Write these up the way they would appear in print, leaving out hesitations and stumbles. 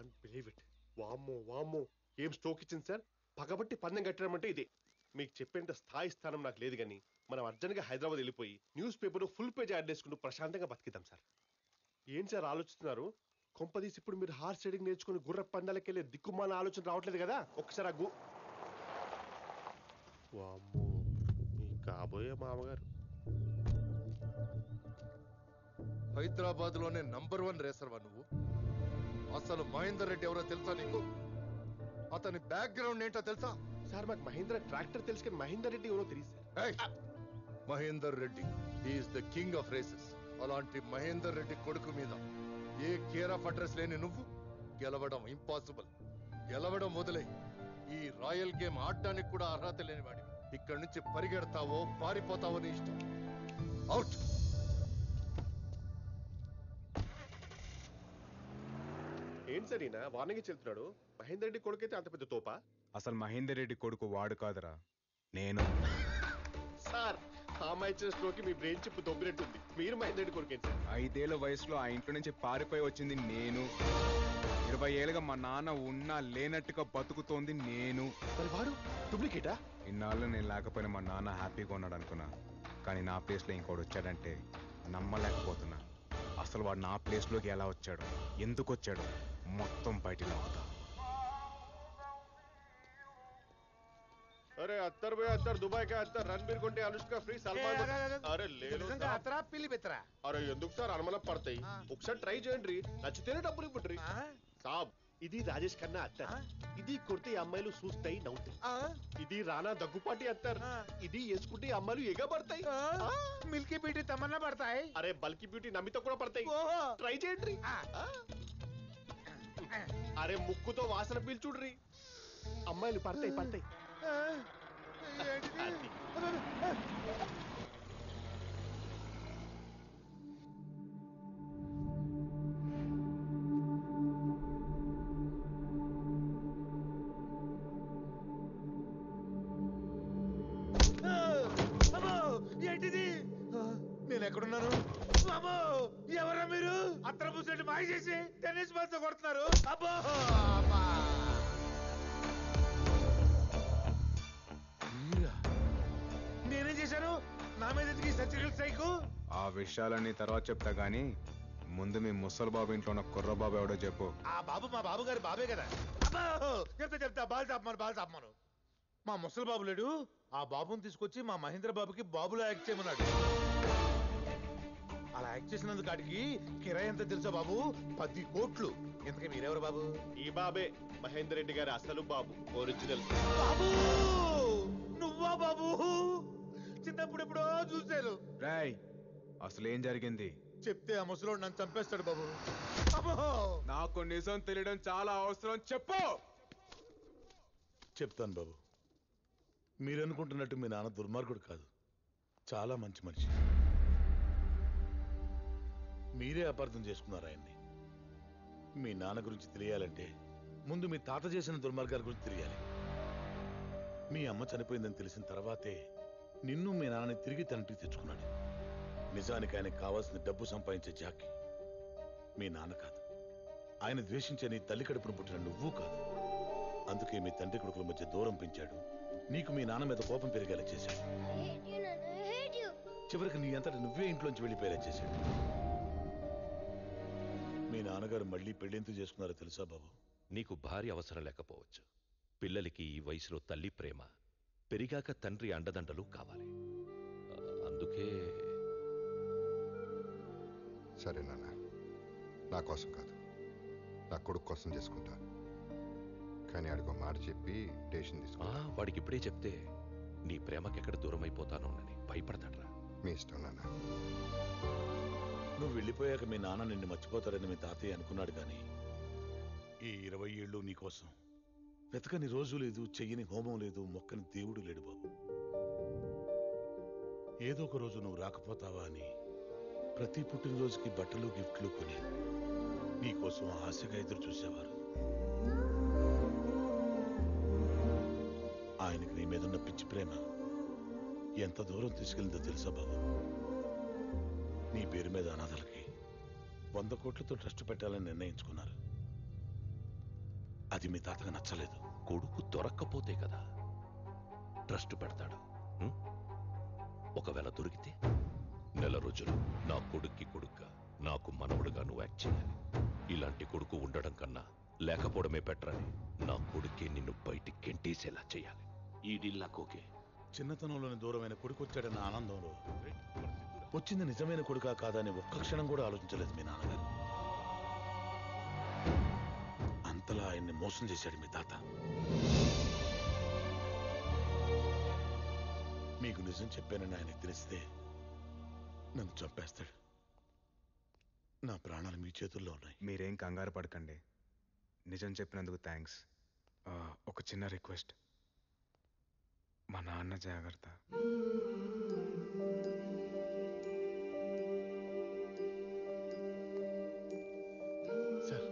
Can't believe it. వామ్మో వామ్మో, ఏం స్ట్రోక్ ఇచ్చింది సార్. పగబట్టి పందెం కట్టడం అంటే ఇదే. మీకు చెప్పేంత స్థాయి స్థానం నాకు లేదు కానీ మనం అర్జెంట్గా హైదరాబాద్ వెళ్ళిపోయి news paper full page add చేసుకుంటూ ప్రశాంతంగా బతికిద్దాం సార్. ఏం సార్ ఆలోచిస్తున్నారు? కొంపదీసి ఇప్పుడు మీరు హార్స్ రైడింగ్ నేర్చుకుని గుర్ర పందాలకి వెళ్ళే దిక్కుమాల ఆలోచన రావట్లేదు కదా? ఒకసారి ఆ వామ్మో, మీ కాబోయే మామగారు. హైదరాబాద్ లోనే నంబర్ 1 రేసర్వా నువ్వు. అసలు మహేందర్ రెడ్డి ఎవరో తెలుసా నీకు? అతని బ్యాక్గ్రౌండ్ ఏంటో తెలుసా? సార్ మాకు మహేంద్ర ట్రాక్టర్ తెలుసు కానీ మహేందర్ రెడ్డి ఎవరో తెలియదు sir. Mahender Reddy is the king of races. అలాంటి మహేందర్ రెడ్డి కొడుకు మీద ఏ కేర్ ఆఫ్ అడ్రస్ లేని నువ్వు గెలవడం ఇంపాసిబుల్. గెలవడం వదిలే, ఈ రాయల్ గేమ్ ఆడడానికి కూడా అర్హత లేని వాడివి. ఇక్కడి నుంచి పరిగెడతావో పారిపోతావో నీ ఇష్టం. అవుట్. ఏంటి సార్ ఈయన వార్నింగ్ చెల్తున్నాడు? మహేందర్ రెడ్డి కొడుకైతే అంత పెద్ద తోపా? అసలు మహేందర్ రెడ్డి కొడుకు వాడు కాదురా, నేను. సార్ ఆ అమ్మాయి ఇచ్చిన స్ట్రోక్ మీ బ్రెయిన్ చిప్ దొబ్బినట్టుంది. మీరు మహేందర్ రెడ్డి కొడుకేంటి సార్? 5 ఏళ్ల వయసులో ఆ ఇంట్లో నుంచి పారిపోయి వచ్చింది నేను. 20 ఏళ్ళుగా మా నాన్న ఉన్నా లేనట్టుగా బతుకుతోంది నేను. మరి వాడు డూప్లికేటా? ఇన్నాళ్ళు నేను లేకపోయినా మా నాన్న హ్యాపీగా ఉన్నాడు అనుకున్నా, కానీ నా ప్లేస్లో ఇంకోటి వచ్చాడంటే నమ్మలేకపోతున్నా. అసలు వాడు నా ప్లేస్లోకి ఎలా వచ్చాడు, ఎందుకు వచ్చాడు, మొత్తం బయటికి అవుతా. अरे अत्तर भाई अत्तर दुबई का अत्तर रणबीर కొంటే అనుష్క ఫ్రీ సల్మాన్. అరే లేదు అత్తరా పిల్లి పెత్తరా. అరే ఎందుకు సార్ అనుమానం పడతాయి? ఒకసారి ట్రై చేయండి, నచ్చితేనే డబ్బులు ఇవ్వండి. సాబ్ ఇది రాజేష్ ఖన్నా అత్తర్. ఇది కొడితే అమ్మాయిలు చూస్తాయి నవ్వుతాయి. ఇది రానా దగ్గుపాటి అత్తర్. ఇది వేసుకుంటే అమ్మాయిలు ఎగబడతాయి. మిల్కీ బ్యూటీ తమన్నా పడతాయి. అరే బల్కీ బ్యూటీ నమ్మితో కూడా పడతాయి. ట్రై చేయండి. అరే ముక్కుతో వాసన పీల్చుడ్రి, అమ్మాయిలు పడతాయి పడతాయి. ఏంటిది? నేను ఎక్కడున్నాను? ఎవరా మీరు? అత్తర పూసేట్టు మాయ చేసి టెన్నిస్ బాల్ తో కొడుతున్నారు. అబ్బో నేనేం చేశాను? నా మీద సర్జికల్ స్ట్రైక్. ఆ విషయాలన్నీ తర్వాత చెప్తా గానీ ముందు మీ ముసలి బాబు ఇంట్లో ఉన్న కుర్రబాబు ఎవడో చెప్పు. ఆ బాబు మా బాబు గారి బాబే కదా. చెప్తా బాల్ తాపమాను. మా ముసలి బాబు లేడు, ఆ బాబుని తీసుకొచ్చి మా మహేంద్ర బాబుకి బాబులా యాక్ట్ చేయమన్నాడు. అలా యాక్ట్ చేసినందుకు కాడికి కిరాయి ఎంత తెలుసా బాబు? 10 కోట్లు. ఎందుకే మీరెవరు బాబు? ఈ బాబే మహేందర్ రెడ్డి గారి అసలు బాబు, ఒరిజినల్ బాబు. నువ్వా బాబు? చిన్నప్పుడు ఎప్పుడో చూశాను. రాయ్, అసలు ఏం జరిగింది చెప్తే ఆ ముసలోడు నన్ను చంపేస్తాడు బాబు. నాకు నిజం తెలియడం చాలా అవసరం, చెప్పు. చెప్తాను బాబు. మీరనుకుంటున్నట్టు మీ నాన్న దుర్మార్గుడు కాదు, చాలా మంచి మనిషి. మీరే అపార్థం చేసుకున్నారు ఆయన్ని. మీ నాన్న గురించి తెలియాలంటే ముందు మీ తాత చేసిన దుర్మార్గాల గురించి తెలియాలి. మీ అమ్మ చనిపోయిందని తెలిసిన తర్వాతే నిన్ను మీ నాన్నని తిరిగి తండ్రికి తెచ్చుకున్నాడు. నిజానికి ఆయనకు కావాల్సిన డబ్బు సంపాదించే జాకి మీ నాన్న కాదు, ఆయన ద్వేషించే నీ తల్లి కడుపును పుట్టిన నువ్వు కాదు. అందుకే మీ తండ్రి కొడుకుల మధ్య దూరం పెంచాడు, నీకు మీ నాన్న మీద కోపం పెరిగేలా చేశాడు. చివరికి నీ అంతటా నువ్వే ఇంట్లోంచి వెళ్ళిపోయేలా చేశాడు. మీ నాన్నగారు మళ్ళీ పెళ్లింతు చేసుకున్నారో తెలుసా బాబు? నీకు భార్య అవసరం లేకపోవచ్చు, పిల్లలకి ఈ వయసులో తల్లి ప్రేమ, పెరిగాక తండ్రి అండదండలు కావాలి. అందుకే. సరే నాన్న, నా కోసం కాదు, నా కొడుకు కోసం చేసుకుంటా. కానీ అడిగో మాట చెప్పి డెసిషన్ తీసుకో. వాడికి ఇప్పుడే చెప్తే నీ ప్రేమకెక్కడ దూరం అయిపోతానోనని భయపడతాడ్రా. మీ ఇష్టం నాన్న. నువ్వు వెళ్ళిపోయాక మీ నాన్న నిన్ను మర్చిపోతాడని మీ తాతయ్య అనుకున్నాడు, కానీ ఈ 20 ఏళ్ళు నీకోసం వెతకని రోజు లేదు, చెయ్యని హోమం లేదు, మొక్కని దేవుడు లేడు బాబు. ఏదో ఒక రోజు నువ్వు రాకపోతావా అని ప్రతి పుట్టినరోజుకి బట్టలు గిఫ్ట్లు కొని నీకోసం ఆశగా ఎదురు చూసేవారు. ఆయనకి నీ మీదున్న పిచ్చి ప్రేమ ఎంత దూరం తీసుకెళ్ళిందో తెలుసా బాబు? నీ పేరు మీద అనాథలకి 100 కోట్లతో ట్రస్ట్ పెట్టాలని నిర్ణయించుకున్నారు. అది మీ తాతకు నచ్చలేదు. కొడుకు దొరక్కపోతే కదా ట్రస్ట్ పెడతాడు. ఉం? ఒకవేళ దొరికితే నెల రోజులు నా కొడుక్కి కొడుగ్గా, నాకు మనవడుగా నువ్వు యాక్ట్ చేయాలి. ఇలాంటి కొడుకు ఉండడం కన్నా లేకపోవడమే బెటర్ అని నా కొడుకే నిన్ను బయటికి గెంటేసేలా చేయాలి. ఈ డీల్ నాకు ఓకే. చిన్నతనంలోని దూరమైన కొడుకు వచ్చాడన్న ఆనందంలో వచ్చింది నిజమైన కొడుకా కాదా అని ఒక్క క్షణం కూడా ఆలోచించలేదు మీ నాన్నగారు. అంతలా ఆయన్ని మోసం చేశాడు మీ తాత. మీకు నిజం చెప్పానని ఆయనకు తెలిస్తే నన్ను చంపేస్తాడు. నా ప్రాణాలు మీ చేతుల్లో ఉన్నాయి. మీరేం కంగారు పడకండి. నిజం చెప్పినందుకు థ్యాంక్స్. ఒక చిన్న రిక్వెస్ట్, మా నాన్న జాగ్రత్త. సార్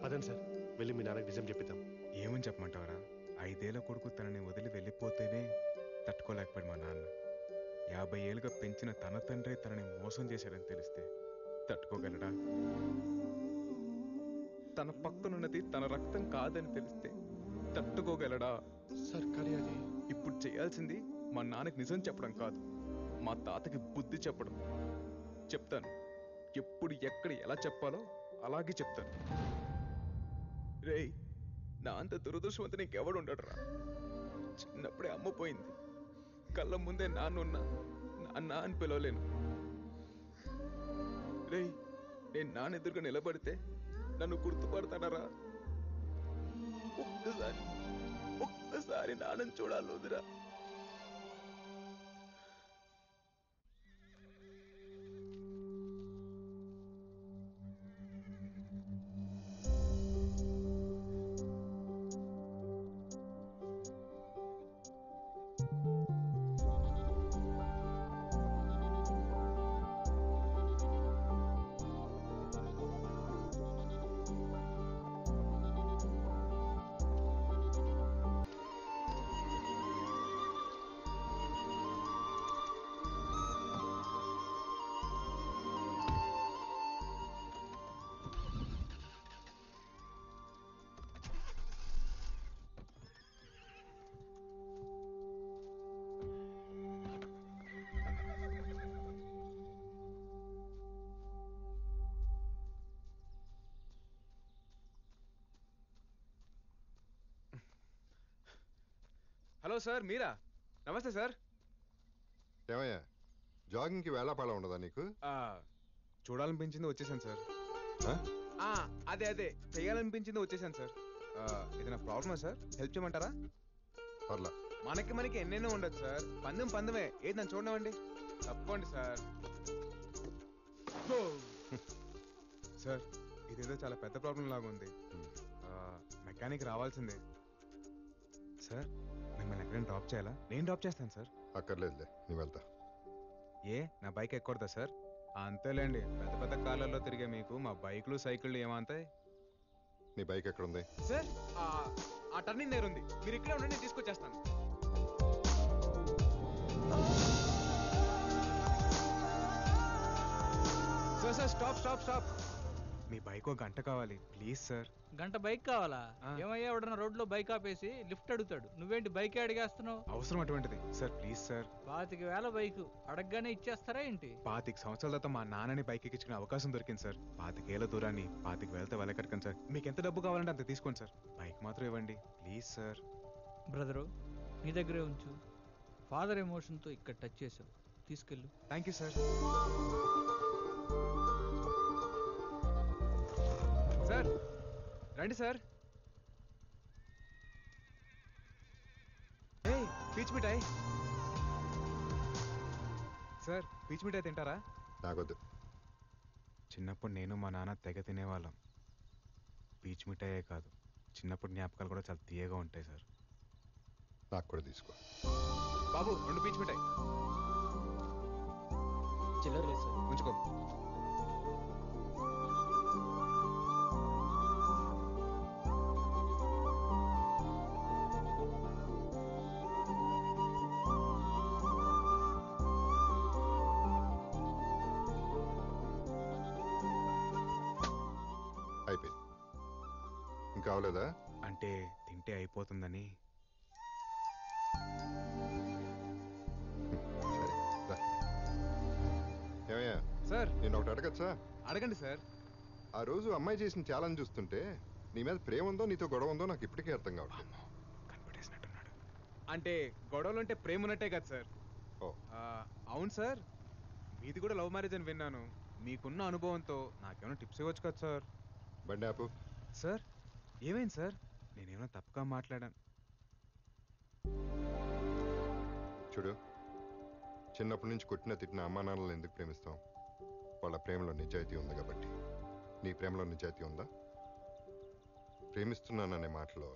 పదండి సార్, వెళ్ళి మీ నాన్నకి నిజం చెప్పిద్దాం. ఏమని చెప్పమంటావరా? 5 ఏళ్ల కొడుకు తనని వదిలి వెళ్ళిపోతేనే తట్టుకోలేకపోయాడు మా నాన్న. 50 ఏళ్ళుగా పెంచిన తన తండ్రి తనని మోసం చేశాడని తెలిస్తే తట్టుకోగలడా? తన పక్కనున్నది తన రక్తం కాదని తెలిస్తే తట్టుకోగలడా? సార్ కానీ అది ఇప్పుడు చేయాల్సింది మా నాన్నకి నిజం చెప్పడం కాదు, మా తాతకి బుద్ధి చెప్పడం. చెప్తాను, ఎప్పుడు ఎక్కడ ఎలా చెప్పాలో అలాగే చెప్తాను. రేయ్, నా అంత దురదృష్టవంతుని ఇంకెవడు ఉండడురా. చిన్నప్పుడే అమ్మ పోయింది, కళ్ళ ముందే నాన్నున్నా నాన్న అని పిలవలేను. రేయ్, నేను నాన్న ఎదురుగా నిలబడితే నన్ను గుర్తుపడతానరా? ఒక్కసారి నాన్నని చూడాలి వదిరా. హలో సార్, మీరా? నమస్తే సార్. ఏమయ్యా, జాగింగ్కి వేళాపాళ ఉండదా నీకు? చూడాలనిపించింది వచ్చేసాను సార్. ఆ? అదే చేయాలనిపించింది వచ్చేసాను సార్. ఏదైనా ప్రాబ్లమా సార్? హెల్ప్ చేయమంటారా? పర్లా. మనకి ఎన్నెన్నో ఉండదు సార్. పందెమే. ఏది నన్ను చూడనివ్వండి. తప్పండి సార్. సార్, ఇదేదో చాలా పెద్ద ప్రాబ్లం లాగా ఉంది. మెకానిక్ రావాల్సిందే. సార్, మిమ్మల్ని ఎక్కడైనా డ్రాప్ చేయాలా? నేను డ్రాప్ చేస్తాను సార్. అక్కర్లేదులే, నీ వెళ్తా. నా బైక్ ఎక్కకూడదా సార్? అంతేలేండి, పెద్ద పెద్ద కార్లలో తిరిగే మీకు మా బైక్లు సైకిళ్ళు ఏమంతాయి? నీ బైక్ ఎక్కడుంది? సార్, ఆ టర్నింగ్ దగ్గర ఉంది. మీరు ఇక్కడే ఉండండి, నేను తీసుకొచ్చేస్తాను. Sir, stop. మీ బైక్ ఒక గంట కావాలి ప్లీజ్ సార్. గంట బైక్ కావాలా? ఏమయ్యా, ఎవడన్నా రోడ్లో బైక్ ఆపేసి లిఫ్ట్ అడుగుతాడు, నువ్వేంటి బైక్ అడిగేస్తున్నావు? అవసరం అటువంటిది సార్, ప్లీజ్ సార్. 25,000 బైక్ అడగగానే ఇచ్చేస్తారా ఏంటి? 25 సంవత్సరాల తర్వాత మా నాన్నని బైక్ ఎక్కించుకునే అవకాశం దొరికింది సార్. 25 ఏళ్ల దూరాన్ని 25,000తో వెళ్ళకట్టుకోండి సార్. మీకు ఎంత డబ్బు కావాలంటే అంత తీసుకోండి సార్. బైక్ మాత్రం ఇవ్వండి ప్లీజ్ సార్. బ్రదరు, నీ దగ్గరే ఉంచు. ఫాదర్ ఎమోషన్తో ఇక్కడ టచ్ చేసావు, తీసుకెళ్ళు. Thank you sir. సార్, రండి సార్. పీచ్ మిఠాయి సార్. పీచ్ మిఠాయి తింటారా? నాకొద్దు. చిన్నప్పుడు నేను మా నాన్న తెగ తినేవాళ్ళం. పీచ్ మిఠాయే కాదు, చిన్నప్పుడు జ్ఞాపకాలు కూడా చాలా తీయగా ఉంటాయి సార్. నాకు కూడా తీసుకో. బాబు, 2 పీచ్ మిఠాయి. చిల్లర లేదు సార్. ఉంచుకో. అయిపోయింది. ఇంకా అవలేదా? అంటే తింటే అయిపోతుందని. సరే రా. ఏమయ్యా సార్ నేను ఒకటి అడగచ్చా? అడగండి సార్. ఆ రోజు అమ్మాయి చేసిన ఛాలెంజ్ చూస్తుంటే నీ మీద ప్రేమ ఉందో నీతో గొడవ ఉందో నాకు ఇప్పటికీ అర్థం కావట్లేదు. కనిపెట్టేసినట్టున్నాడు. అంటే గొడవలు అంటే ప్రేమ ఉన్నట్టే కదా సార్. ఓ అవును సార్, మీది కూడా లవ్ మ్యారేజ్ అని విన్నాను. మీకున్న అనుభవంతో నాకేమైనా టిప్స్ ఇవ్వచ్చు కదా సార్. బండి ఆపు. సార్ ఏమైంది సార్? నేనేమైనా తప్పుగా మాట్లాడాను? చూడు, చిన్నప్పటి నుంచి కొట్టిన తిట్టిన అమ్మా నాన్నలను ఎందుకు ప్రేమిస్తాం? వాళ్ళ ప్రేమలో నిజాయితీ ఉంది కాబట్టి. నీ ప్రేమలో నిజాయితీ ఉందా? ప్రేమిస్తున్నాననే మాటలో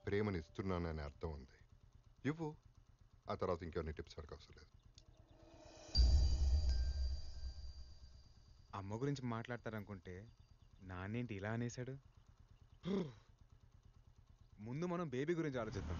ప్రేమని ఇస్తున్నాననే అర్థం ఉంది. ఇవ్వు, ఆ తర్వాత ఇంకెవరిని టిప్స్ అడగవసరం లేదు. అమ్మ గురించి మాట్లాడతారనుకుంటే నాన్నేంటి ఇలా అనేశాడు? ముందు మనం బేబీ గురించి ఆలోచిద్దాం.